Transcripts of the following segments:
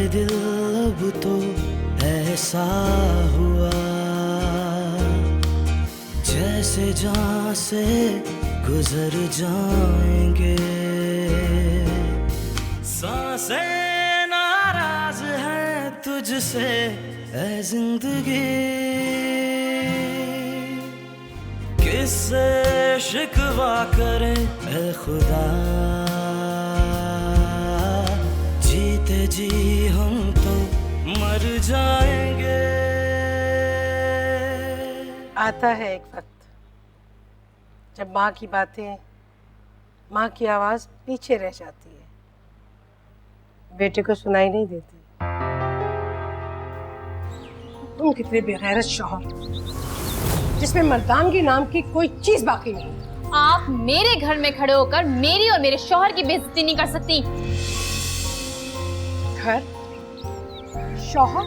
दिल अब तो ऐसा हुआ जैसे जान से गुजर जाएंगे। सांसें नाराज हैं तुझसे ऐ जिंदगी, किससे शिकवा करें ऐ खुदा, जीते जी हम तो मर जाएंगे। आता है एक वक्त जब माँ की बातें, माँ की आवाज पीछे रह जाती है, बेटे को सुनाई नहीं देती। तुम कितने बेगैरत शौहर, जिसमें मर्दानगी नाम की कोई चीज बाकी नहीं। आप मेरे घर में खड़े होकर मेरी और मेरे शौहर की बेइज्जती नहीं कर सकती। घर, शौहर?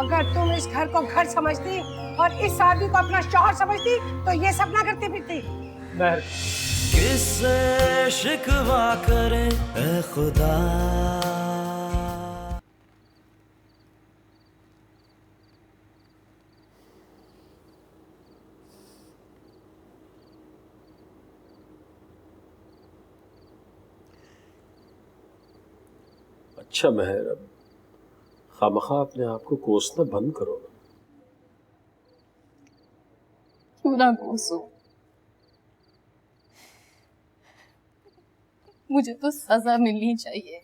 अगर तुम इस घर को घर समझती और इस आदमी को अपना शौहर समझती तो ये सब ना करती फिरती। किससे शिकवा करें ऐ खुदा। अच्छा महर, अब खामखा अपने आप को कोसना बंद करो ना। क्यों ना कोसो, मुझे तो सजा मिलनी चाहिए,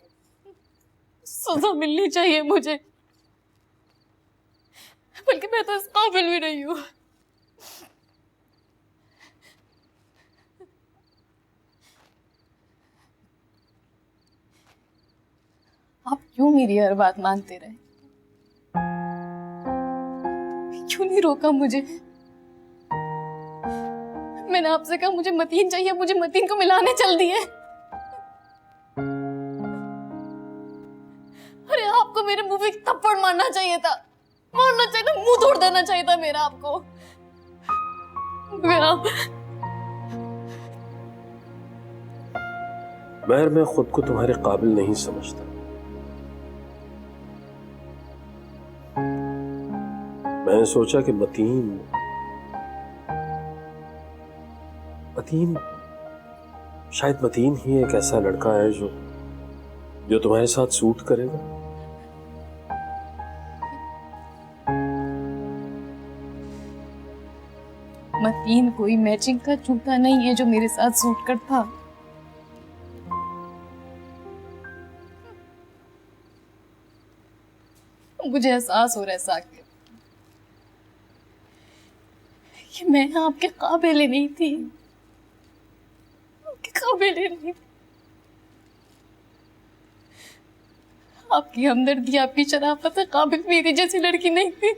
सजा मिलनी चाहिए मुझे, बल्कि मैं तो इस काबिल भी नहीं हूँ। आप क्यों मेरी हर बात मानते रहे? क्यों नहीं रोका मुझे? मैंने आपसे कहा मुझे मतीन चाहिए, मुझे मतीन को मिलाने चल दिए। अरे आपको मेरे मुंह पे थप्पड़ मारना चाहिए था, मारना चाहिए था, मुंह तोड़ देना चाहिए था मेरा आपको। महर, मैं खुद को तुम्हारे काबिल नहीं समझता। मैंने सोचा कि मतीन शायद मतीन ही एक ऐसा लड़का है जो तुम्हारे साथ सूट करेगा। मतीन कोई मैचिंग का जूता नहीं है जो मेरे साथ सूट करता। मुझे एहसास हो रहा है साकिब कि मैं आपके काबिल ही नहीं थी, आपके काबिल ही नहीं थी। आपकी हमदर्दी, आपकी शराफत काबिल मेरी जैसी लड़की नहीं थी।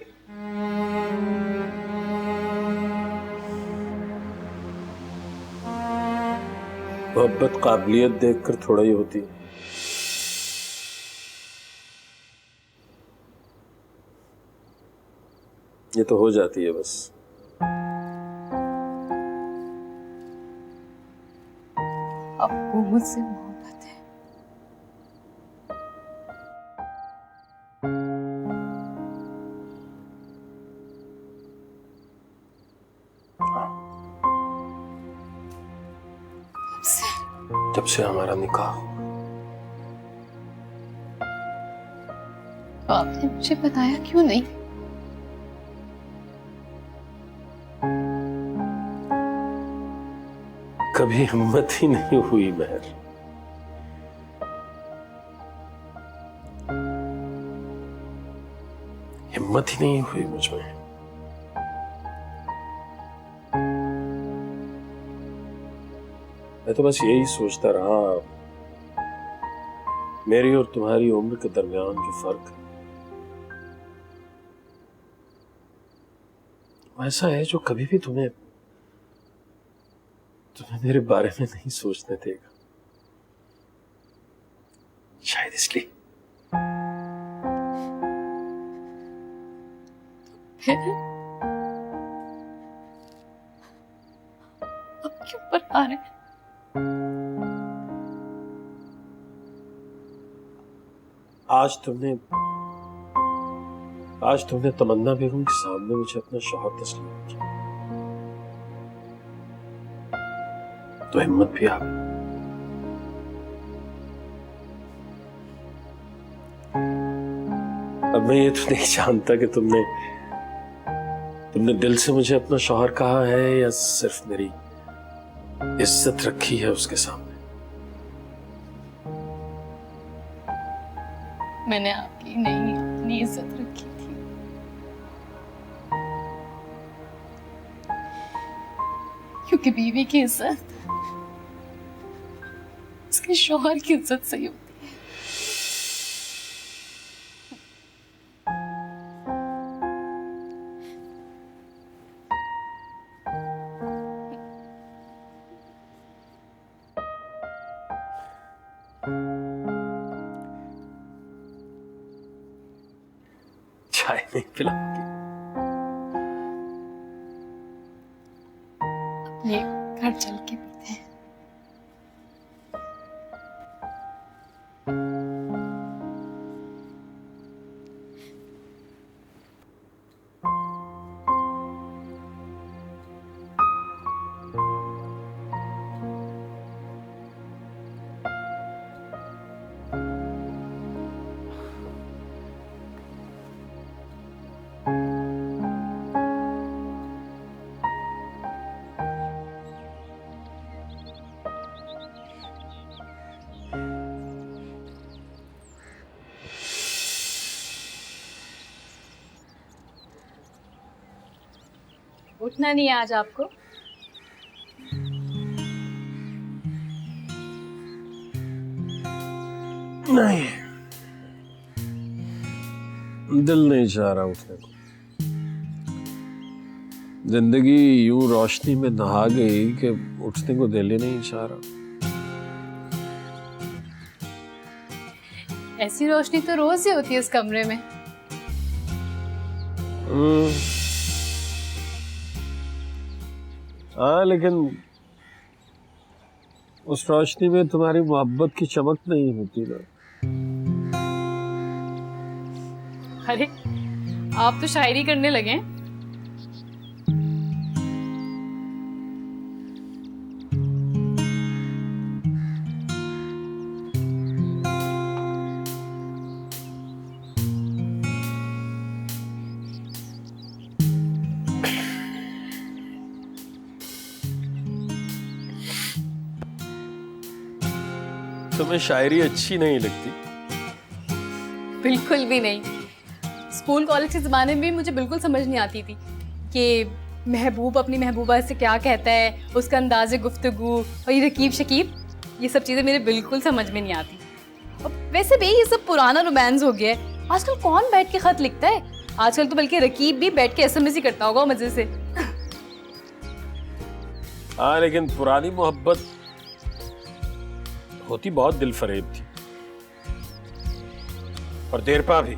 मोहब्बत काबिलियत देखकर थोड़ा ही होती है। ये तो हो जाती है बस। आपको मुझसे मोहब्बत है? जब से हमारा निकाह हुआ। तो आपने मुझे बताया क्यों नहीं? कभी हिम्मत ही नहीं हुई महर। हिम्मत ही नहीं हुई मुझ में। मैं तो बस यही सोचता रहा, मेरी और तुम्हारी उम्र के दरमियान जो फर्क है ऐसा है जो कभी भी तुम्हें मेरे बारे में नहीं सोचने देगा। शायद इसलिए। अब क्यों पर आ रहे हैं? आज तुमने तमन्ना बेगम के सामने मुझे अपना शौहर तस्लीम किया, तो हिम्मत भी आ गई। अब मैं ये तो नहीं जानता कि तुमने दिल से मुझे अपना शौहर कहा है या सिर्फ मेरी इज्जत रखी है उसके सामने। मैंने आपकी नहीं, अपनी इज्जत रखी थी। क्योंकि बीवी की इज्जत उसके शौहर की इज्जत से ही होती है। चाय नहीं पिलाऊंगी? ये घर चल के पीते हैं। उठना नहीं है आज आपको? नहीं, दिल नहीं चाह रहा उठने को। जिंदगी यूं रोशनी में नहा गई कि उठने को दिल ही नहीं चाह रहा। ऐसी रोशनी तो रोज ही होती है इस कमरे में। हाँ, लेकिन उस रोशनी में तुम्हारी मोहब्बत की चमक नहीं होती ना। अरे आप तो शायरी करने लगे हैं। तुम्हें शायरी अच्छी नहीं लगती? बिल्कुल भी नहीं। स्कूल कॉलेज के ज़माने में मुझे बिल्कुल समझ नहीं आती थी कि महबूब अपनी महबूबा से क्या कहता है, उसका अंदाज़े गुफ्तगू और ये रकीब शकीब, ये सब चीज़ें मेरे बिल्कुल समझ में नहीं आती। और वैसे भी ये सब पुराना रोमांस हो गया है। आजकल कौन बैठ के ख़त लिखता है? आजकल तो बल्कि रकीब भी बैठ के SMS ही करता होगा मज़े से। हाँ, लेकिन पुरानी मोहब्बत होती बहुत दिल फरेब थी और देरपा भी।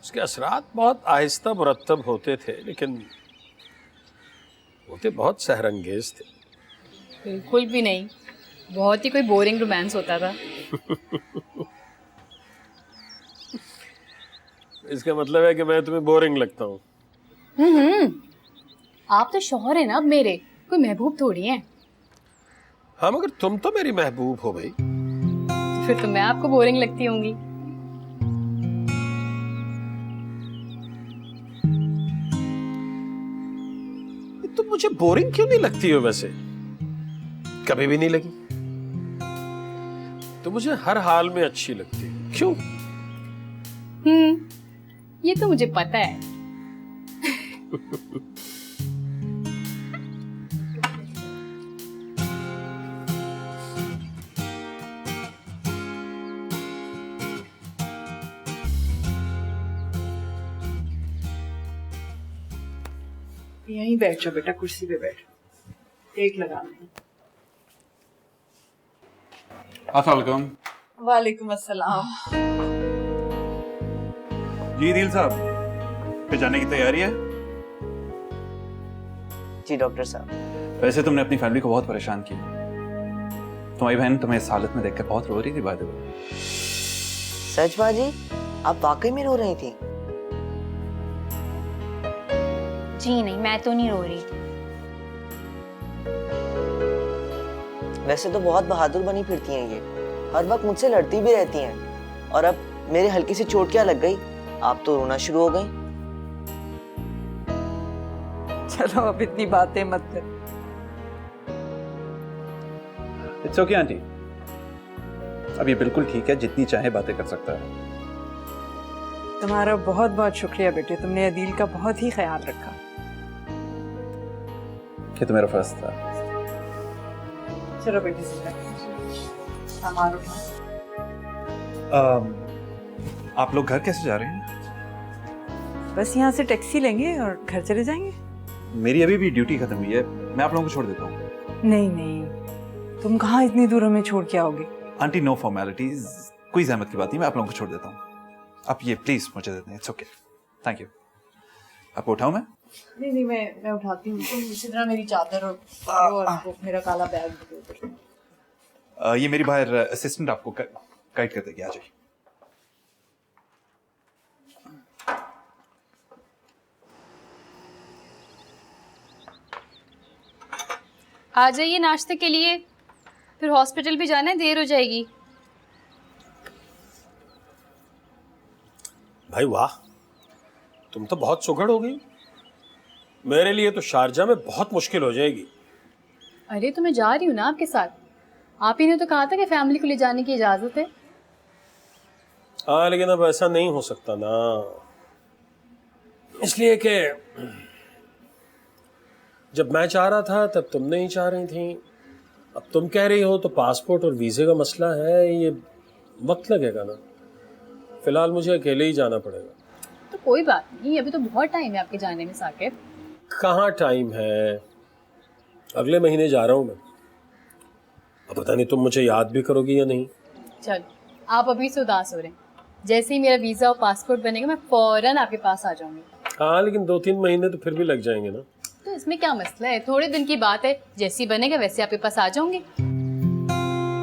उसके असरात बहुत आहिस्ता मुरत्तब होते थे, लेकिन होते बहुत सहरंगेज थे। बिल्कुल भी नहीं, बहुत ही कोई बोरिंग रोमांस होता था। इसका मतलब है कि मैं तुम्हें बोरिंग लगता हूँ? आप तो शौहर है ना अब मेरे, कोई महबूब थोड़ी हैं। हाँ, मगर तुम तो मेरी महबूब हो भाई। फिर तो मैं आपको बोरिंग लगती होंगी। तुम मुझे बोरिंग क्यों नहीं लगती हो? वैसे कभी भी नहीं लगी। तो मुझे हर हाल में अच्छी लगती है। क्यों? ये तो मुझे पता है। यहीं बैठ जाओ बेटा, कुर्सी पे बैठ। टेक लगाना। अस्सलाम। वालेकुम अस्सलाम। जी दिल साहब, फिर जाने की तैयारी है? जी डॉक्टर साहब। वैसे तुमने अपनी फैमिली को बहुत परेशान किया। तुम्हारी बहन तुम्हें इस हालत में देखकर बहुत रो रही थी बाय द वे। सच बाजी, आप वाकई में रो रही थी? जी नहीं, मैं तो नहीं रो रही थी। वैसे तो बहुत बहादुर बनी फिरती हैं ये, हर वक्त मुझसे लड़ती भी रहती हैं, और अब मेरी हल्की सी चोट क्या लग गई, आप तो रोना शुरू हो गई। चलो अब इतनी बातें मत कर। इट्स ओके आंटी, अब ये बिल्कुल ठीक है, जितनी चाहे बातें कर सकता है। तुम्हारा बहुत बहुत शुक्रिया बेटे, तुमने अदील का बहुत ही ख्याल रखा। ये तो मेरा फर्ज था। चलो बेटे सामान उठाओ। आप लोग घर कैसे जा रहे हैं? बस यहाँ से टैक्सी लेंगे और घर चले जाएंगे। मेरी अभी भी ड्यूटी खत्म हुई है, मैं आप लोगों को छोड़ देता हूँ। नहीं नहीं, तुम कहाँ इतनी दूर हमें छोड़ के आओगे? आंटी नो फॉर्मेलिटीज, कोई जहमत की बात नहीं, मैं आप लोगों को छोड़ देता हूँ। आप ये प्लीज मुझे दे दें, इट्स ओके, थैंक यू। आपको उठाऊं मैं? नहीं नहीं, मैं उठाती हूँ। तुम इसी तरह मेरी चादर और मेरा काला बैग दे दो। ये मेरी बाहर असिस्टेंट आपको गाइड कर देगी, आ जाइए। आ जाइए नाश्ते के लिए, फिर हॉस्पिटल भी जाना है, देर हो जाएगी। भाई वाह, तुम तो बहुत सुघड़ हो गई। मेरे लिए तो शारजा में बहुत मुश्किल हो जाएगी। अरे तो मैं जा रही हूँ ना आपके साथ, आप ही ने तो कहा था कि फैमिली को ले जाने की इजाजत है। हाँ लेकिन अब ऐसा नहीं हो सकता ना, इसलिए कि जब मैं चाह रहा था तब तुम नहीं चाह रही थी, अब तुम कह रही हो तो पासपोर्ट और वीज़े का मसला है, ये वक्त लगेगा ना। फिलहाल मुझे अकेले ही जाना पड़ेगा। तो कोई बात नहीं, अभी तो बहुत टाइम है आपके जाने में साकिब। कहाँ टाइम है, अगले महीने जा रहा हूँ मैं। अब पता नहीं तुम मुझे याद भी करोगी या नहीं। चलो, आप अभी से उदास हो रहे हैं, जैसे ही मेरा वीज़ा और पासपोर्ट बनेगा मैं फौरन आपके पास आ जाऊंगी। हाँ लेकिन 2-3 महीने तो फिर भी लग जाएंगे ना। तो इसमें क्या मसला है, थोड़े दिन की बात है, जैसे ही बनेगा वैसे आपके पास आ जाऊंगी।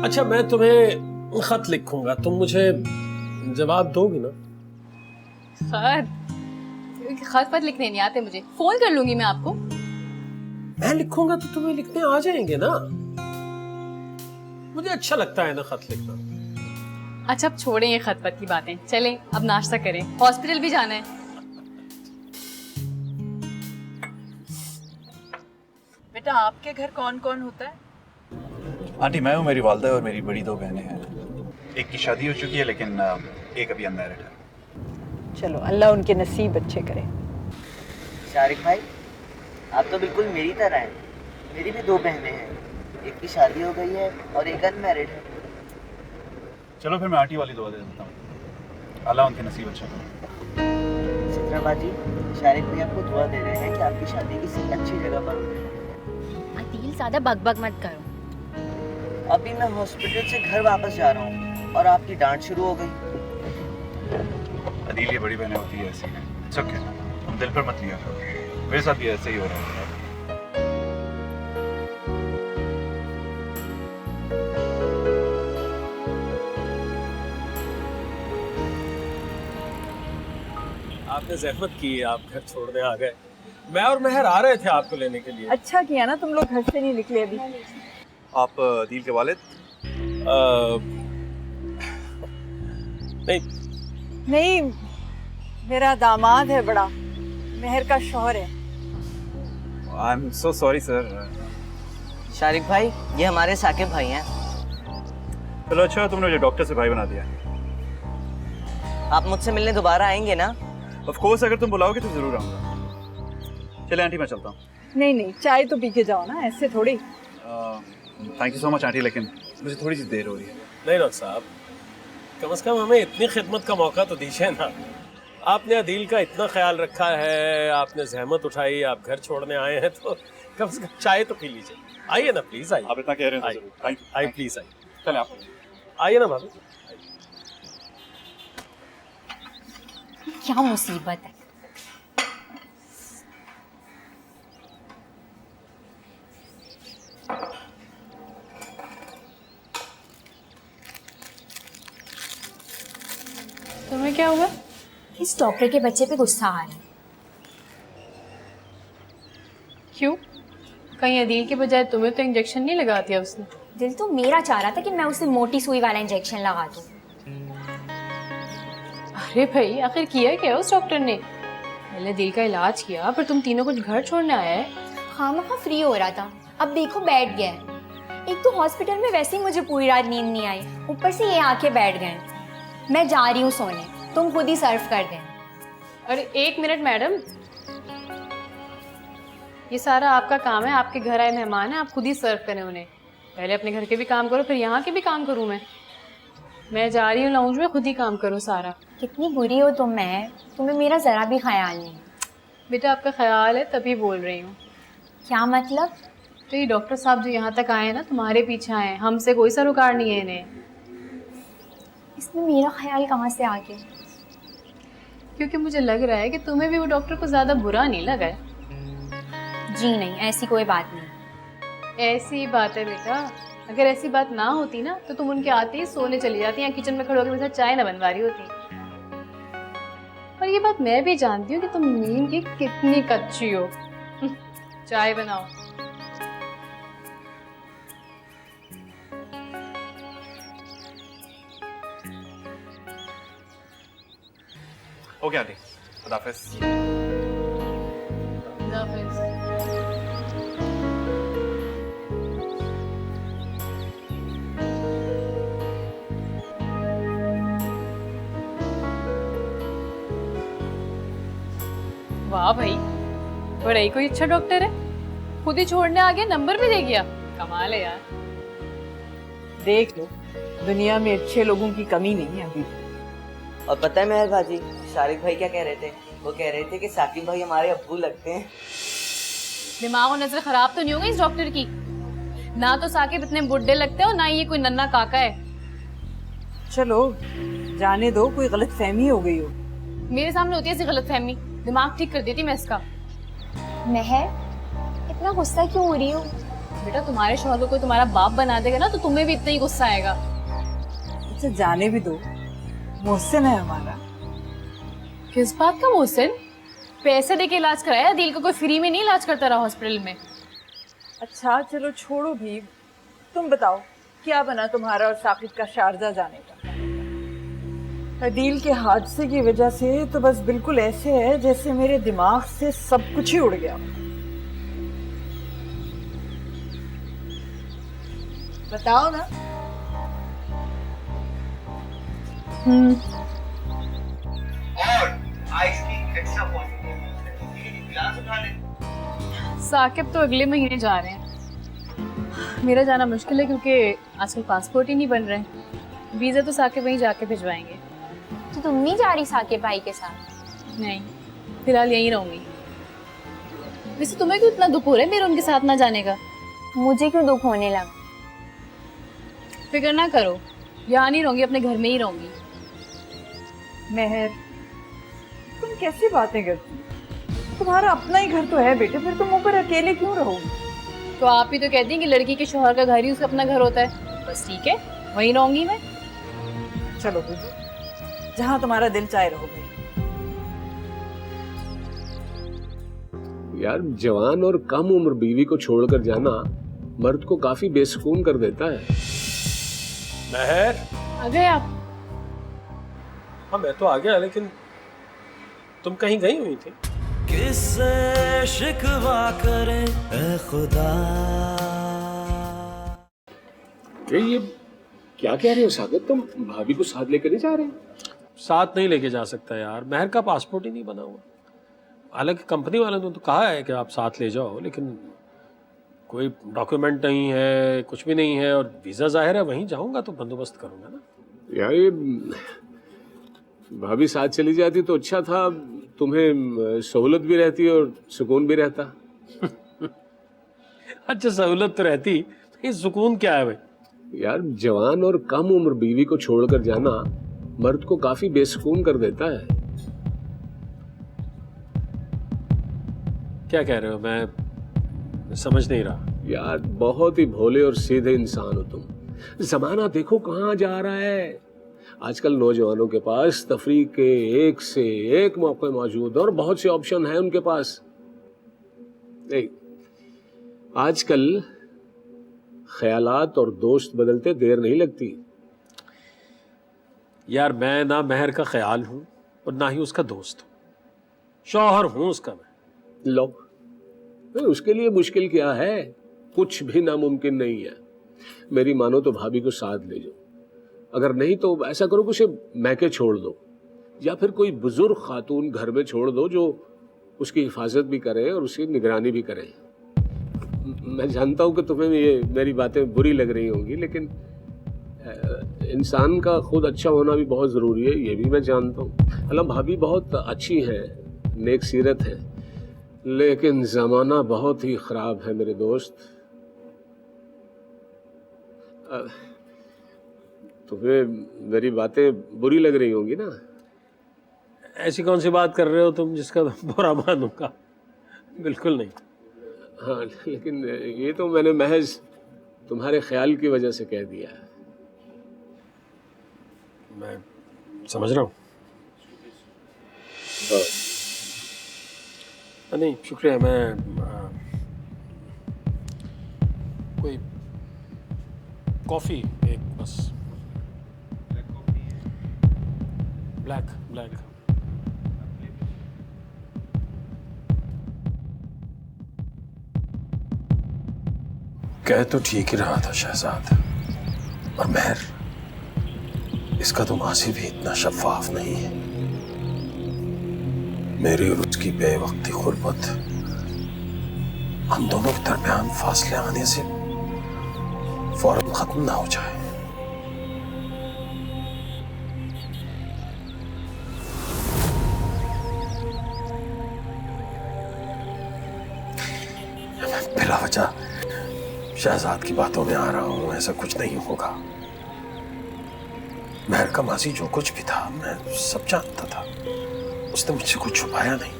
अच्छा मैं तुम्हें खत लिखूंगा, तुम मुझे जवाब दोगी ना? खत पत लिखने नहीं आते मुझे, फोन कर लूंगी मैं आपको। मैं लिखूंगा तो तुम्हें लिखने आ जाएंगे ना, मुझे अच्छा लगता है ना खत लिखना। अच्छा अब छोड़ें ये खत पत की बातें, चलें अब नाश्ता करें, हॉस्पिटल भी जाना है। बेटा आपके घर कौन कौन होता है? आंटी मैं हूँ, मेरी वालदा और मेरी बड़ी 2 बहनें हैं। एक की शादी हो चुकी है लेकिन एक अभी अनमैरिड है। चलो अल्लाह उनके नसीब अच्छे करे। शारिक भाई, आप तो बिल्कुल मेरी तरह हैं। मेरी भी 2 बहनें हैं, एक की शादी हो गई है और एक अनमैरिड है। चलो फिर मैं आंटी वाली दुआ दे देता हूँ, अल्लाह उनके नसीब अच्छा करे। चित्रा बाजी, शारिक भाई आपको दुआ दे रहे हैं कि आपकी शादी किसी अच्छी जगह पर हो। अदील ज्यादा बकबक मत करो। अभी मैं हॉस्पिटल से घर वापस जा रहा हूँ और आपकी डांट शुरू हो गई। अदील ये बड़ी बहनें होती है ऐसी हैं, इट्स ओके, तुम दिल पर मत लिया करो, मेरे साथ भी ऐसे ही हो रहा है। आपने जहमत की, आप घर छोड़ने आ गए। मैं और मेहर आ रहे थे आपको लेने के लिए। अच्छा किया ना, तुम लोग घर से नहीं निकले अभी। आप अदील के वालिद? नहीं नहीं, मेरा दामाद है बड़ा, मेहर का शौहर है। I am so sorry sir. Shariq भाई, ये हमारे साकिब भाई हैं। चलो अच्छा, तुमने मुझे डॉक्टर से भाई बना दिया। आप मुझसे मिलने दोबारा आएंगे ना? ऑफ कोर्स, अगर तुम बुलाओगे तो जरूर आऊंगा। चले आंटी मैं चलता हूँ। नहीं नहीं, चाय तो पी के जाओ ना, ऐसे थोड़ी। Thank you so much aunty, लेकिन मुझे थोड़ी सी देर हो रही है। नहीं डॉक्टर साहब, कम से कम हमें इतनी खिदमत का मौका तो दीजिए ना। आपने अदील का इतना ख्याल रखा है, आपने जहमत उठाई, आप घर छोड़ने आए हैं, तो कम से कम चाय तो पी लीजिए। आइए ना प्लीज, आइए। आप इतना कह रहे हैं तो जरूर। Thank you. आइए प्लीज, आइए। चले आप। आइए ना भाभी। क्या मुसीबत है। तुम्हें क्या हुआ? इस डॉक्टर के बच्चे पे गुस्सा आ रहा है। क्यों? कहीं अदील के बजाय तुम्हें तो इंजेक्शन नहीं लगा दिया उसने? दिल तो मेरा चाह रहा था कि मैं उसे मोटी सुई वाला इंजेक्शन लगा दूं। अरे भाई, आखिर किया क्या उस डॉक्टर ने? पहले दिल का इलाज किया, पर तुम तीनों को घर छोड़ने आया है। हाँ, वहाँ फ्री हो रहा था, अब देखो बैठ गया है। एक तो हॉस्पिटल में वैसे ही मुझे पूरी रात नींद नहीं आई, ऊपर से ये आके बैठ गए। मैं जा रही हूँ सोने, तुम खुद ही सर्व कर दें। अरे 1 मिनट मैडम, ये सारा आपका काम है, आपके घर आए मेहमान हैं, आप खुद ही सर्व करें उन्हें। पहले अपने घर के भी काम करो, फिर यहाँ के भी काम करूँ मैं जा रही हूँ लाउंज में, खुद ही काम करो सारा। कितनी बुरी हो तुम, मैं तुम्हें मेरा जरा भी ख्याल नहीं। बेटा आपका ख्याल है तभी बोल रही हूँ। क्या मतलब? तो ये डॉक्टर साहब जो यहाँ तक आए हैं ना, तुम्हारे पीछे आए हैं, हमसे कोई सरोकार नहीं है इन्हें। इसमें मेरा ख्याल कहाँ से आ गया? क्योंकि मुझे लग रहा है कि तुम्हें भी वो डॉक्टर को ज़्यादा बुरा नहीं लगा है। जी नहीं, ऐसी कोई बात नहीं। ऐसी ही बात है बेटा, अगर ऐसी बात ना होती ना तो तुम उनके आते ही सोने चली जाती, या किचन में खड़े होकर मेरे साथ चाय ना बनवा रही होती। और ये बात मैं भी जानती हूँ कि तुम नींद की कितनी कच्ची हो। चाय बनाओ। ओके आंटी, खुदा हाफिज़। वाह भाई, बड़ा ही कोई अच्छा डॉक्टर है, खुद ही छोड़ने आ गया, नंबर भी दे गया। कमाल है यार। देख लो, दुनिया में अच्छे लोगों की कमी नहीं है अभी। और पता है मेहर भाजी, शारिक भाई क्या कह रहे थे? वो कह रहे थे कि साकिब भाई हमारे अब्बू लगते हैं। दिमाग और नजर खराब तो नहीं होगी इस डॉक्टर की? ना तो साकिब इतने बुड्ढे लगते हो, ना ही ये कोई नन्ना काका है। चलो जाने दो, कोई गलत फहमी हो गई हो। मेरे सामने होती है ऐसी गलतफहमी, दिमाग ठीक कर देती मैं इसका। महर, इतना गुस्सा क्यों हो रही हो? बेटा तुम्हारे शौहर को कोई तुम्हारा बाप बना देगा ना, तो तुम्हें भी इतना ही गुस्सा आएगा। अच्छा जाने भी दो, मोहसिन है हमारा। किस बात का मोहसिन? पैसे देके इलाज कराया, दिल को कोई फ्री में नहीं इलाज करता रहा हॉस्पिटल में। अच्छा चलो छोड़ो भी, तुम बताओ क्या बना तुम्हारा और साकिब का शारजा जाने का? अदील के हादसे की वजह से तो बस बिल्कुल ऐसे है जैसे मेरे दिमाग से सब कुछ ही उड़ गया। बताओ ना। साकिब तो अगले महीने जा रहे हैं। मेरा जाना मुश्किल है क्योंकि आजकल पासपोर्ट ही नहीं बन रहे हैं। वीज़ा तो साकिब वहीं जाके भिजवाएंगे। तो तुम नहीं जा रही साकिब भाई के साथ? नहीं, फिलहाल यहीं रहूंगी। वैसे तुम्हें क्यों इतना दुख हो रहा है मेरे उनके साथ ना जाने का? मुझे क्यों दुख होने लगा? फिक्र ना करो, यहाँ नहीं रहूंगी, अपने घर में ही रहूंगी। महर, तुम कैसी बातें करती हो? तुम्हारा अपना ही घर तो है बेटे, फिर तुम ऊपर अकेले क्यों रहोगी? तो आप ही तो कहती हैं कि लड़की के शौहर का घर ही उसका अपना घर होता है। बस ठीक है, वहीं रहूंगी मैं। चलो बेटे, जहाँ तुम्हारा दिल चाहे रहोगे। यार जवान और कम उम्र बीवी को छोड़कर जाना मर्द को काफी बेसुकून कर देता है। महर, आ गए आप? हाँ मैं तो आ गया, लेकिन तुम कहीं गई हुई थी। किससे शिकवा करे ए खुदा। ये क्या कह रहे हो सागर, तुम भाभी को साथ लेकर नहीं जा रहे? साथ नहीं लेके जा सकता यार, महर का पासपोर्ट ही नहीं बना हुआ। हालांकि कंपनी वालों ने तो कहा है कि आप साथ ले जाओ, लेकिन कोई डॉक्यूमेंट नहीं है, कुछ भी नहीं है, और वीज़ा जाहिर है वहीं जाऊंगा तो बंदोबस्त करूंगा ना यार। ये भाभी साथ चली जाती तो अच्छा था, तुम्हें सहूलत भी रहती और सुकून भी रहता। अच्छा सहूलत तो रहती, ये सुकून क्या है भाई? यार जवान और कम उम्र बीवी को छोड़कर जाना मर्द को काफी बेसुकून कर देता है। क्या कह रहे हो? मैं समझ नहीं रहा। यार बहुत ही भोले और सीधे इंसान हो तुम। जमाना देखो कहाँ जा रहा है। आजकल नौजवानों के पास तफरीह के एक से एक मौके मौजूद और बहुत से ऑप्शन हैं उनके पास। नहीं, आजकल ख्यालात और दोस्त बदलते देर नहीं लगती। यार मैं ना महर का ख्याल हूं और ना ही उसका दोस्त हूं, शौहर हूं उसका मैं। लो, उसके लिए मुश्किल क्या है? कुछ भी नामुमकिन नहीं है। मेरी मानो तो भाभी को साथ ले जाओ, अगर नहीं तो ऐसा करो कि उसे मैके छोड़ दो, या फिर कोई बुजुर्ग खातून घर में छोड़ दो जो उसकी हिफाजत भी करे और उसकी निगरानी भी करे। मैं जानता हूं कि तुम्हें ये मेरी बातें बुरी लग रही होंगी, लेकिन इंसान का खुद अच्छा होना भी बहुत ज़रूरी है, ये भी मैं जानता हूँ। अल्लाह भाभी बहुत अच्छी हैं, नेक सीरत है, लेकिन ज़माना बहुत ही ख़राब है मेरे दोस्त। तुम्हें मेरी बातें बुरी लग रही होंगी ना? ऐसी कौन सी बात कर रहे हो तुम जिसका बुरा मानूंगा? बिल्कुल नहीं। हाँ, लेकिन ये तो मैंने महज तुम्हारे ख्याल की वजह से कह दिया है। मैं समझ रहा हूँ। नहीं शुक्रिया, मैं कोई कॉफ़ी एक बस। ब्लैक। कह तो ठीक ही रहा था शहजाद, और महर, इसका तो माजी भी इतना शफाफ नहीं है। मेरी और उसकी बेवक्ती गुर्बत हम दोनों के दरमियान फासले आने से फौरन खत्म ना हो जाए। मैं बिला वजह शहजाद की बातों में आ रहा हूं, ऐसा कुछ नहीं होगा। महर का माजी जो कुछ भी था मैं सब जानता था, उसने मुझसे कुछ छुपाया नहीं।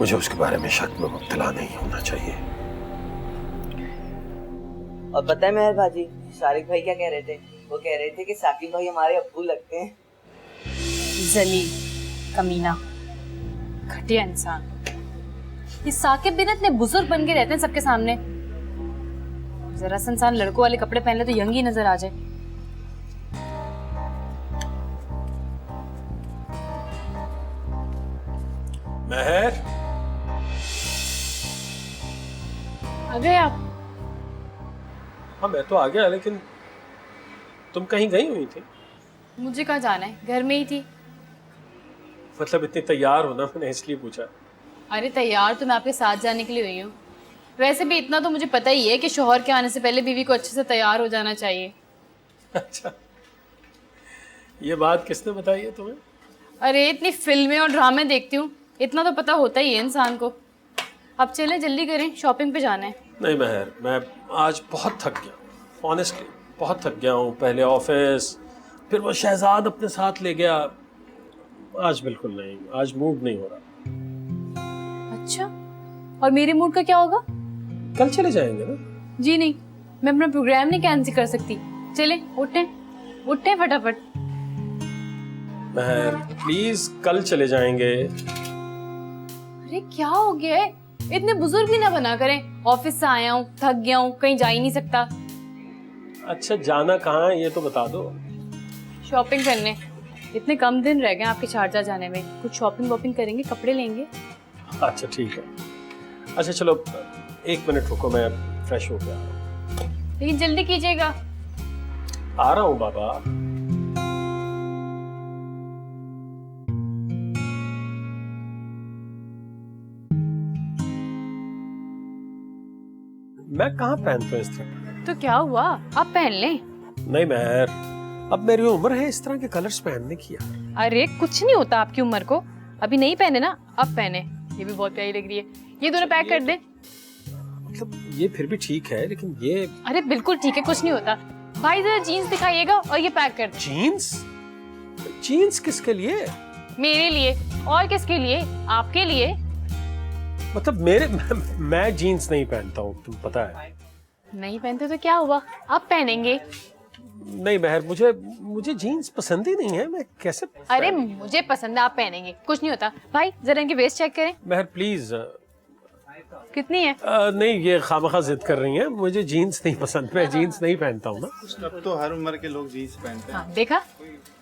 मुझे उसके बारे में शक में मुब्तला नहीं होना चाहिए। और पता है महर भाजी, शारिक भाई क्या कह रहे थे? वो कह रहे थे कि साकिब भाई हमारे अब्बू लगते हैं। जलील, कमीना, घटिया इंसान। ये साकिब भी ना इतने बुजुर्ग बन के रहते हैं सबके सामने। जरा सा इंसान लड़कों वाले कपड़े पहन ले तो यंग ही नजर आ जाए। महर, आ गए आप? हाँ मैं तो आ गया, लेकिन तुम कहीं गई हुई थी? मुझे कहाँ जाना है, घर में ही थी। मतलब इतनी तैयार हो ना, मैंने इसलिए पूछा। अरे तैयार तो मैं आपके साथ जाने के लिए हुई हूँ। वैसे भी इतना तो मुझे पता ही है कि शौहर के आने से पहले बीवी को अच्छे से तैयार हो जाना चाहिए। अच्छा, ये बात किसने बताई है तुम्हें? अरे इतनी फिल्में और ड्रामे देखती हूँ, इतना तो पता होता ही है इंसान को। अब चलें, जल्दी करें, शॉपिंग पे जाना है। नहीं महर, मैं आज बहुत थक गया हूँ, ऑनेस्टली बहुत थक गया हूँ। पहले ऑफिस, फिर वो शहजाद अपने साथ ले गया। आज बिल्कुल नहीं, आज मूड नहीं हो रहा। अच्छा, और मेरे मूड का क्या होगा? कल चले जाएंगे ना? जी नहीं, मैं अपना प्रोग्राम नहीं कैंसिल कर सकती। चलें, उठें फटाफट। महर प्लीज, कल चले जाएंगे। अरे क्या हो गया है? इतने बुजुर्ग भी ना बना करें। ऑफिस से आया हूँ, थक गया हूँ, कहीं जा ही नहीं सकता। अच्छा, जाना कहाँ है ये तो बता दो। शॉपिंग करने। इतने कम दिन रह गए आपके शारजा जाने में, कुछ शॉपिंग वॉपिंग करेंगे, कपड़े लेंगे। अच्छा ठीक है। अच्छा चलो 1 मिनट रुको, मैं फ्रेश हो गया। लेकिन जल्दी कीजिएगा। आ रहा हूँ बाबा। मैं कहाँ पहनता हूँ इस तरह? तो क्या हुआ, आप पहन लें। नहीं महर, अब मेरी उम्र है इस तरह के कलर्स पहनने की यार। अरे कुछ नहीं होता आपकी उम्र को। अभी नहीं पहने ना, अब पहने। ये भी बहुत प्यारी लग रही है। ये दोनों पैक कर दे। मतलब ये फिर भी ठीक है, लेकिन ये। अरे बिल्कुल ठीक है, कुछ नहीं होता। भाई जरा जीन्स दिखाइएगा और ये पैक कर दे। जीन्स? जीन्स किसके लिए? मेरे लिए। और किसके लिए? आपके लिए। मतलब मैं जीन्स नहीं पहनता हूँ, तुम पता है। नहीं पहनते तो क्या हुआ, आप पहनेंगे। नहीं महर, मुझे जीन्स पसंद ही नहीं है, मैं कैसे अरे मुझे पसंद है, आप पहनेंगे, कुछ नहीं होता। भाई जरा इनकी वेस्ट चेक करें। महर प्लीज। कितनी है? नहीं, ये खामखा जिद कर रही हैं, मुझे जीन्स नहीं पसंद, मैं जीन्स नहीं पहनता हूँ ना। अब तो हर उम्र के लोग जीन्स पहनते हैं। हाँ, देखा?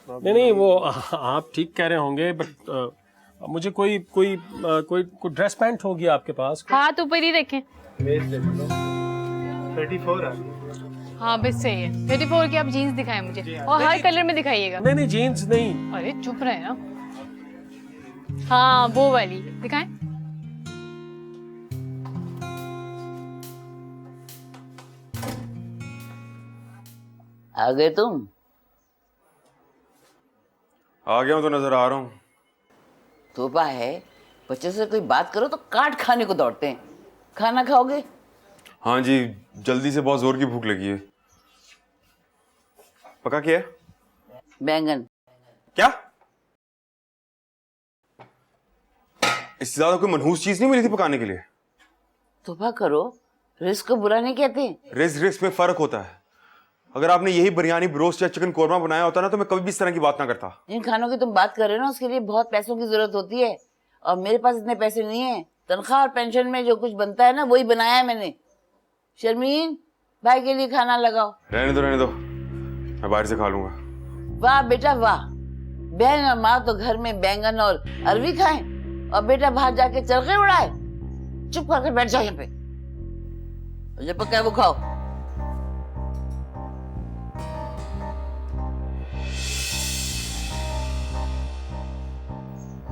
नहीं, वो आप ठीक कह रहे होंगे, बट मुझे कोई ड्रेस पैंट होगी आपके पास? हाथ ऊपर ही रखें। 34 आ गई। हाँ बस सही है। 34 की आप जीन्स दिखाएं मुझे, और हर कलर में दिखाइएगा। नहीं जीन्स नहीं। अरे चुप रहे ना। हाँ वो वाली दिखाएं। आ गए तुम? आ गया हूँ तो नजर आ रहा हूँ। तोबा है, बच्चों से कोई बात करो तो काट खाने को दौड़ते हैं। खाना खाओगे? हाँ जी, जल्दी से, बहुत जोर की भूख लगी है। पका क्या है? बैंगन। क्या? इससे ज्यादा कोई मनहूस चीज नहीं मिली थी पकाने के लिए? तोबा करो, रिस्क को बुरा नहीं कहते। रिस्क में फर्क होता है। अगर आपने यही बिरयानी, ब्रोस्ट या चिकन कोरमा बनाया होता ना, तो मैं कभी भी इस तरह की बात ना करता। जिन खानों की तुम बात कर रहे हो ना, उसके लिए बहुत पैसों की जरूरत होती है, और मेरे पास इतने पैसे नहीं है। तनख्वाह और पेंशन में जो कुछ बनता है ना, वही बनाया है मैंने। शर्मीन, भाई के लिए खाना लगाओ। रहने दो, मैं बाहर से खा लूंगा। वाह बेटा वाह, बहन और माँ तो घर में बैंगन और अरवी खाएं, और बेटा बाहर जाके चरखे उड़ाए। चुप करके बैठ जाओ यहाँ पे, जो पका है वो खाओ।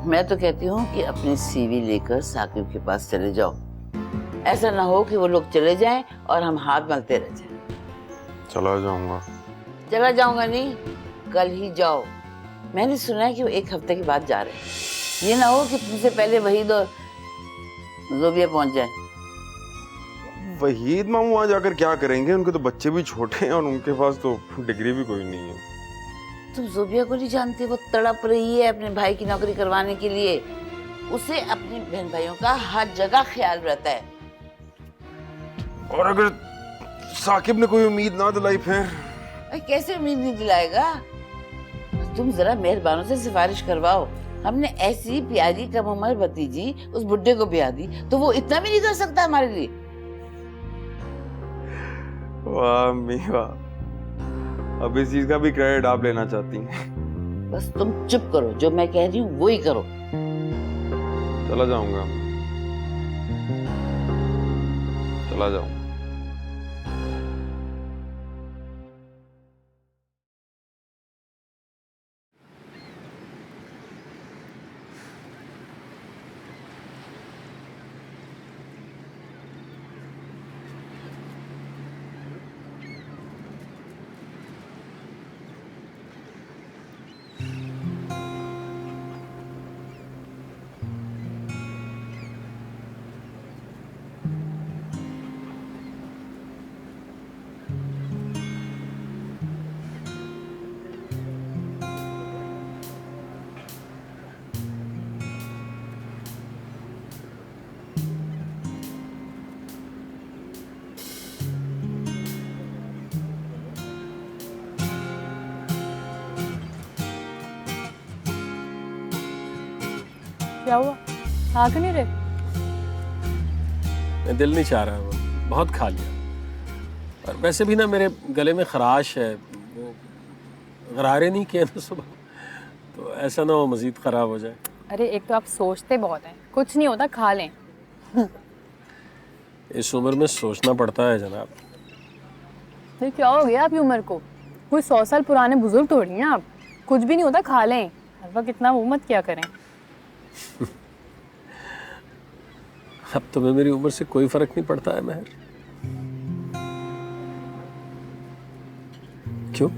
मैं तो कहती हूँ कि अपनी सीवी लेकर साकिब के पास चले जाओ। ऐसा ना हो कि वो लोग चले जाएं और हम हाथ मलते रह जाएं। चला जाऊंगा। चला जाऊंगा नहीं, कल ही जाओ। मैंने सुना है कि वो 1 हफ्ते के बाद जा रहे हैं। ये ना हो कि तुमसे पहले वहीद और जोबिया पहुंच जाए। वहीद मामू वहां जाकर क्या करेंगे? उनके तो बच्चे भी छोटे हैं और उनके पास तो डिग्री भी कोई नहीं है। तुम जोबिया को नहीं जानती? वो तड़प रही है अपने भाई की नौकरी करवाने के लिए। उसे अपने बहन भाइयों का हर जगह ख्याल रहता है। और अगर साकिब ने कोई उम्मीद ना दिलाई फिर? कैसे उम्मीद नहीं दिलाएगा? तुम जरा मेहरबानों से सिफारिश करवाओ। हमने ऐसी प्यारी कम उम्र भतीजी उस बुड्ढे को ब्याह दी, तो वो इतना भी नहीं कर सकता हमारे लिए? वाह अम्मी वाह, अब इस चीज का भी क्रेडिट आप लेना चाहती हैं? बस तुम चुप करो, जो मैं कह रही हूँ वो ही करो। चला जाऊंगा, चला जाऊंगा। क्या हुआ? खा क्यों नहीं रहे? मैं दिल नहीं चाह रहा, वो बहुत खा लिया। और वैसे भी ना मेरे गले में खराश है, वो गरारे नहीं किए ना सुबह, तो ऐसा ना हो मजीद खराब हो जाए। अरे एक तो आप सोचते बहुत हैं, कुछ नहीं होता, खा लें। इस उम्र में सोचना पड़ता है जनाब। फिर क्या हो गया आपकी उम्र को? कोई 100 साल पुराने बुजुर्ग थोड़ी हैं आप। कुछ भी नहीं होता, खा लें। हर वक्त इतना वो मत क्या करें। अब तुम्हें मेरी उम्र से कोई फर्क नहीं पड़ता है महर। क्यों?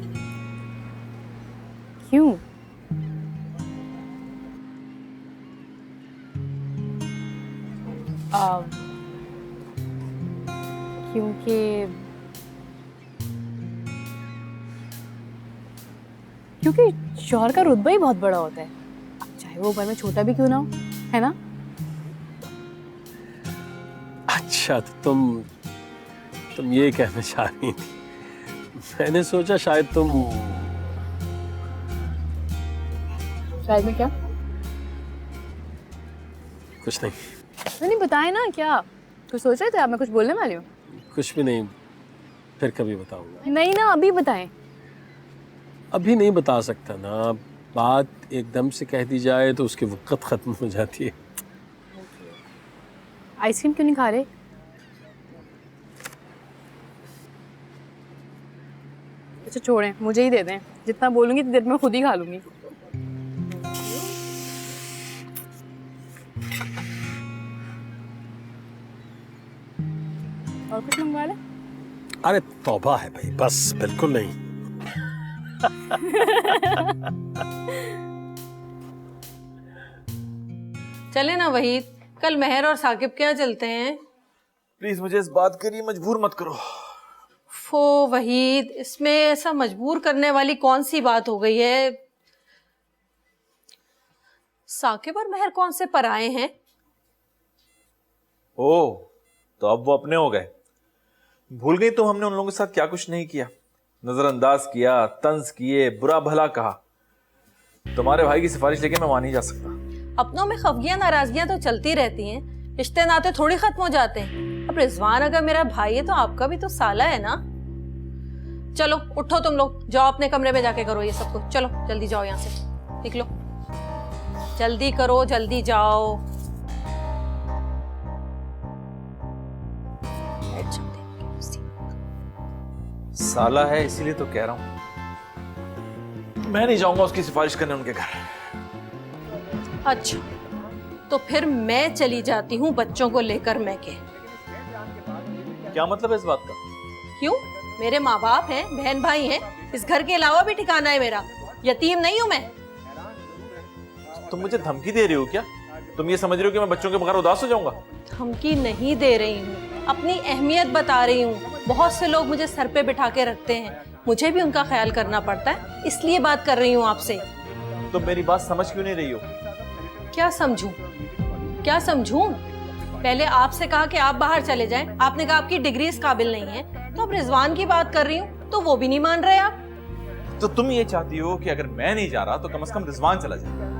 क्यों? क्योंकि शौहर का रुतबा ही बहुत बड़ा होता है, चाहे वो घर में छोटा भी क्यों ना हो, है ना? अच्छा, तो तुम ये कहना चाह रही थी। मैंने सोचा शायद तुम शायद में क्या? कुछ नहीं, नहीं बताए ना क्या कुछ सोच रहे थे आप? मैं कुछ बोलने वाली हूँ? कुछ भी नहीं, फिर कभी बताऊंगा। नहीं ना, अभी बताएं। अभी नहीं बता सकता ना, बात एकदम से कह दी जाए तो उसकी वक़्त खत्म हो जाती है। आइसक्रीम क्यों नहीं खा रहे? अच्छा छोड़ें, मुझे ही दे दें, जितना बोलूंगी इतनी देर में खुद ही खा लूंगी। और कुछ मंगवा ले? अरे तौबा है भाई, बस बिल्कुल नहीं। चले ना वहीद, कल महर और साकिब के यहाँ चलते हैं। प्लीज मुझे इस बात के लिए मजबूर मत करो। फो वहीद, इसमें ऐसा मजबूर करने वाली कौन सी बात हो गई है? साकिब और महर कौन से पराए हैं? ओह, तो अब वो अपने हो गए। भूल गई तुम हमने उन लोगों के साथ क्या कुछ नहीं किया, नजरअंदाज किया, तंज किए, बुरा भला कहा। तुम्हारे भाई की सिफारिश लेके मैं वहां नहीं जा सकता। अपनों में खफगियां नाराजगियां तो चलती रहती हैं, रिश्ते नाते थोड़ी खत्म हो जाते हैं। अब रिजवान अगर मेरा भाई है तो आपका भी तो साला है ना। चलो उठो तुम लोग, जाओ अपने कमरे में जाके करो ये सब कुछ। चलो जल्दी जाओ यहाँ से, निकलो, जल्दी करो, जल्दी जाओ। साला है इसीलिए तो कह रहा हूं, मैं नहीं जाऊंगा उसकी सिफारिश करने उनके घर। अच्छा, तो फिर मैं चली जाती हूँ बच्चों को लेकर मैके। क्या मतलब है इस बात का? क्यों? मेरे माँ बाप हैं, बहन भाई हैं, इस घर के अलावा भी ठिकाना है मेरा। यतीम नहीं हूँ मैं। तुम मुझे धमकी दे रही हो क्या? तुम ये समझ रहे हो कि मैं बच्चों के बगैर उदास हो जाऊंगा? धमकी नहीं दे रही हूँ, अपनी अहमियत बता रही हूँ। बहुत से लोग मुझे सर पे बिठा के रखते हैं, मुझे भी उनका ख्याल करना पड़ता है, इसलिए बात कर रही हूँ आपसे। तो मेरी बात समझ क्यों नहीं रही हो? क्या समझूं? क्या समझूं? पहले आपसे कहा कि आप बाहर चले जाएं, आपने कहा आपकी डिग्री इस काबिल नहीं है। तो अब रिजवान की बात कर रही हूँ तो वो भी नहीं मान रहे आप। तो तुम ये चाहती हो कि अगर मैं नहीं जा रहा तो कम से कम रिजवान चला जाए,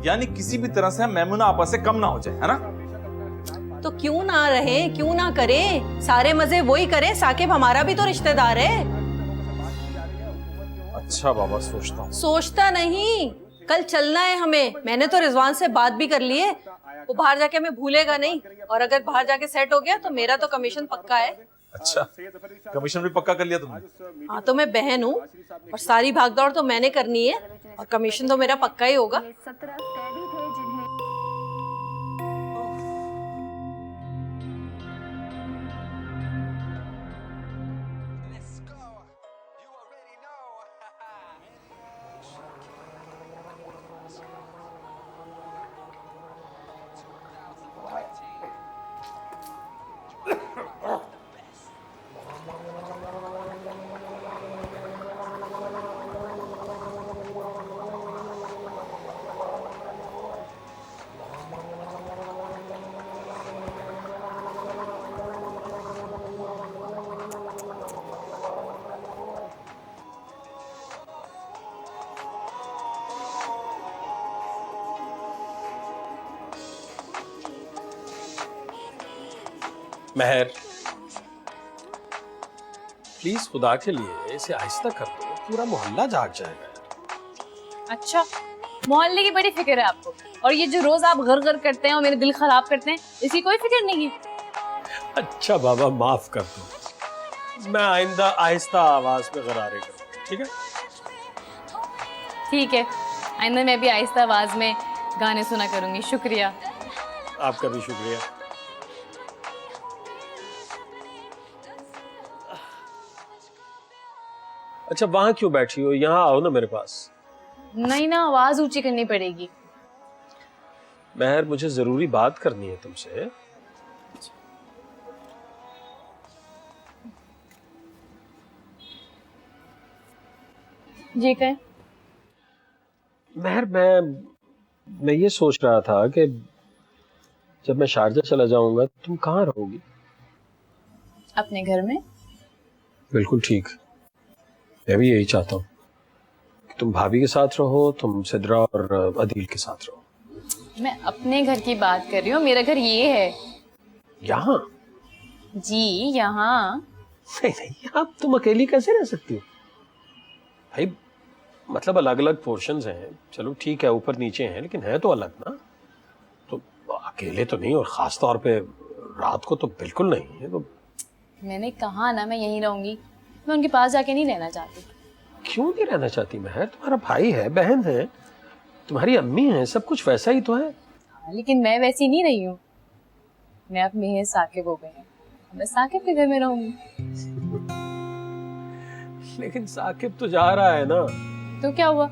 यानी किसी भी तरह से मैमुना आपा से कम ना हो जाए, है ना? तो क्यों ना रहे, क्यों ना करें, सारे मजे वही करें। साकिब हमारा भी तो रिश्तेदार है। अच्छा बाबा, सोचता हूँ। सोचता नहीं, कल चलना है हमें। मैंने तो रिजवान से बात भी कर ली है, वो बाहर जाके हमें भूलेगा नहीं, और अगर बाहर जाके सेट हो गया तो मेरा तो कमीशन पक्का है। अच्छा, कमीशन भी पक्का कर लिया तुमने? हाँ, तो मैं बहन हूँ और सारी भागदौड़ तो मैंने करनी है, और कमीशन तो मेरा पक्का ही होगा। महर, प्लीज खुदा के लिए इसे आहिस्ता कर दो, पूरा मोहल्ला जाग जाएगा। अच्छा, मोहल्ले की बड़ी फिक्र है आपको, और ये जो रोज आप घर घर करते हैं और मेरे दिल खराब करते हैं, इसकी कोई फिक्र नहीं है। अच्छा बाबा, माफ कर दो, मैं आइंदा आहिस्ता आवाज में गरारे करूंगा, ठीक है? ठीक है, आइंदा मैं भी आहिस्ता आवाज में गाने सुना करूंगी। शुक्रिया। आपका भी शुक्रिया। अच्छा, वहां क्यों बैठी हो? यहाँ आओ ना मेरे पास। नहीं ना, आवाज ऊंची करनी पड़ेगी। महर, मुझे जरूरी बात करनी है तुमसे। जी कहें। महर, मैं ये सोच रहा था कि जब मैं शारजा चला जाऊंगा तुम कहाँ रहोगी? अपने घर में। बिल्कुल ठीक। मैं भी यही चाहता हूँ कि तुम भाभी के साथ रहो, तुम सिद्रा और अदील के साथ रहो। मैं अपने घर की बात कर रही हूँ, मेरा घर ये है। यहाँ? जी यहाँ। नहीं नहीं, आप तुम अकेली कैसे रह सकती हो भाई? मतलब अलग अलग पोर्शंस हैं, चलो ठीक है ऊपर नीचे हैं, लेकिन है तो अलग ना। तो अकेले तो नहीं, और खास तौर पे रात को तो बिल्कुल नहीं है। तो मैंने कहा ना मैं यहीं रहूंगी, मैं उनके पास जाके नहीं रहना चाहती। क्यों नहीं रहना चाहती? मैं तुम्हारा भाई है, बहन है, तुम्हारी अम्मी है, सब कुछ वैसा ही तो है। हाँ, लेकिन मैं वैसी नहीं रही हूँ। मैं अब मेहर साकिब हो गई हूँ, मैं साकिब के घर में रहूंगी। लेकिन साकिब तो जा रहा है ना। तो क्या हुआ,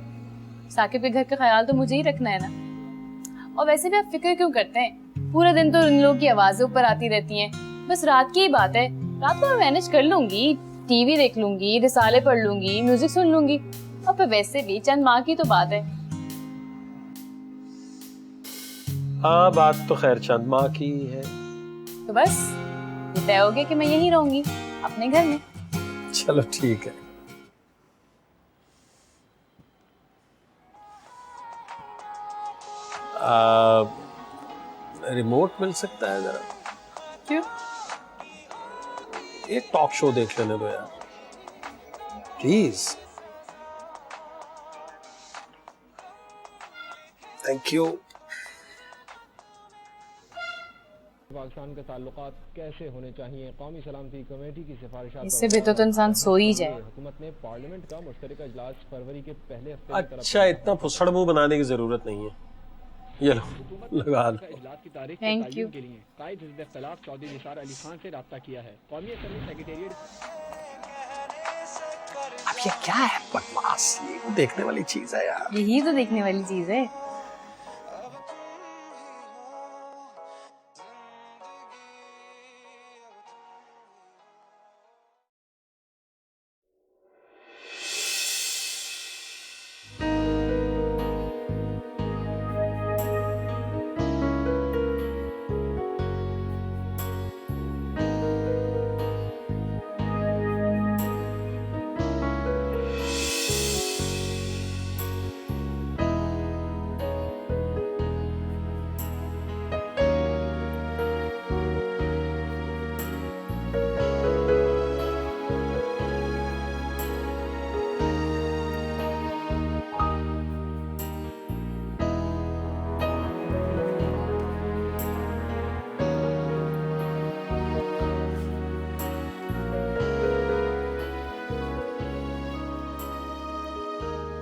साकिब के घर का ख्याल तो मुझे ही रखना है ना। और वैसे भी आप फिक्र क्यों करते हैं? पूरा दिन तो इन लोगों की आवाजें ऊपर आती रहती हैं, बस रात की ही बात है। रात को मैं मैनेज कर लूंगी, टीवी देख लूंगी, रिसाले पढ़ लूंगी, म्यूजिक सुन लूंगी। और फिर वैसे भी चंद माह की तो बात है। हाँ बात तो खैर चंद माह की है। तो बस ये तय हो गया कि मैं यहीं रहूंगी अपने घर में। चलो ठीक है। रिमोट मिल सकता है जरा? क्यों? एक टॉक शो देख लेने दो यार प्लीज। Thank you. पाकिस्तान के ताल्लुकात कैसे होने चाहिए, कौमी सलामती कमेटी की सिफारिशात। इससे बेहतर तो इंसान सो ही जाए। हुकूमत ने पार्लियामेंट का मुश्तरका इजलास फरवरी के पहले हफ्ते में अच्छा, इतना फुसड़ मुंह बनाने की जरूरत नहीं है। ये लो लगा लो। Thank you. कायद हिज़्ब इख्तिलाफ चौधरी निसार अली खान से राब्ता किया है। कौमी असम्बली सेक्रेटेरिएट। अब ये क्या है बकवास? ये देखने वाली चीज है यार। यही तो देखने वाली चीज है।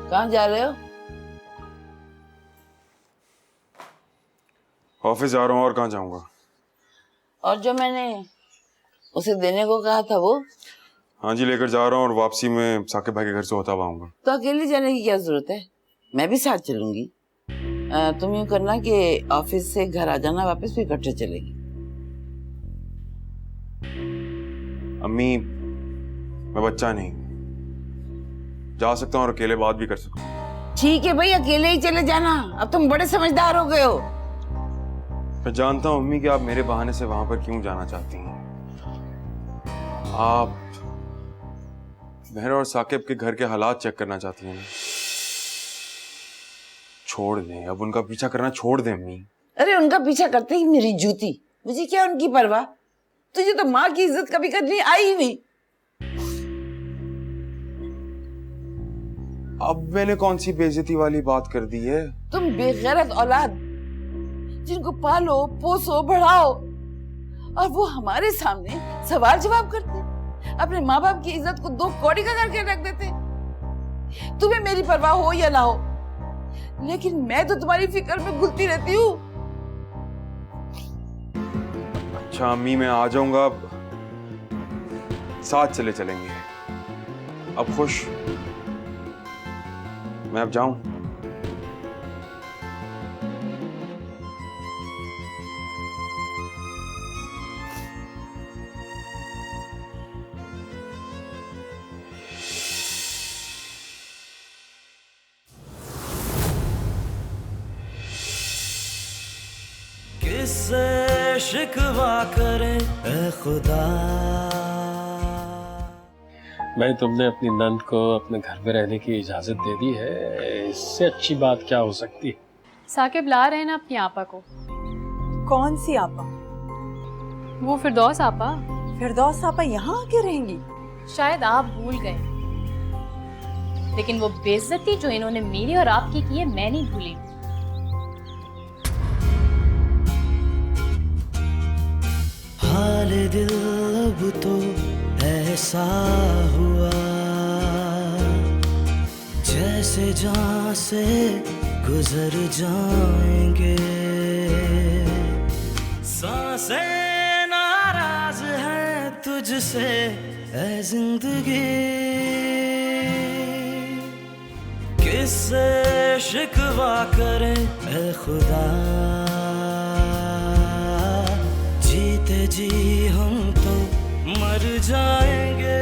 कहाँ जा रहे हो? ऑफिस जा रहा हूँ, और कहाँ जाऊंगा? और जो मैंने उसे देने को कहा था वो? हाँ जी, लेकर जा रहा हूँ, और वापसी में साकिब भाई के घर से होता हुआ आऊंगा। तो अकेले जाने की क्या जरूरत है, मैं भी साथ चलूंगी। तुम यूं करना कि ऑफिस से घर आ जाना, वापस भी इकट्ठे चलेगी। अम्मी, मैं बच्चा नहीं, जा सकता हूँ और अकेले बात भी कर सकता हूँ। ठीक है भाई, अकेले ही चले जाना, अब तुम बड़े समझदार हो गए हो। मैं जानता हूँ अम्मी कि आप मेरे बहाने से वहां पर क्यों जाना चाहती हैं। आप मेहर और साकिब के घर के हालात चेक करना चाहती हैं। छोड़ दें, अब उनका पीछा करना छोड़ दें अम्मी। अरे उनका पीछा करते ही मेरी जूती, मुझे क्या उनकी परवाह। तुझे तो माँ की इज्जत कभी करनी आई ही नहीं। अब मैंने कौन सी बेइज्जती वाली बात कर दी है? तुम बेगैरत औलाद, जिनको पालो पोसो बढ़ाओ, और वो हमारे सामने सवाल जवाब करते, अपने माँ बाप की इज्जत को दो कौड़ी का करके रख देते। तुम्हें मेरी परवाह हो या ना हो, लेकिन मैं तो तुम्हारी फिक्र में घुलती रहती हूँ। अच्छा अम्मी, मैं आ जाऊंगा, साथ चलेंगे। अब खुश? मैं अब जाऊं? किससे शिकवा करें ए खुदा। मैं तुमने अपनी नंद को अपने घर में रहने की इजाजत दे दी है, इससे अच्छी बात क्या हो सकती है। साकिब ला रहे हैं ना अपनी आपा को। कौन सी आपा? वो फिरदौस आपा। फिरदौस आपा यहाँ आके रहेंगी? शायद आप भूल गए, लेकिन वो बेइज्जती जो इन्होंने मेरी और आपकी की है मैं नहीं भूली। हाल दिल अब तो ऐसा हुआ जैसे जान से गुजर जाएंगे, सांसें नाराज है तुझसे ऐ जिंदगी, किससे शिकवा करें ऐ खुदा, जीते जी हम तो मर जाएंगे।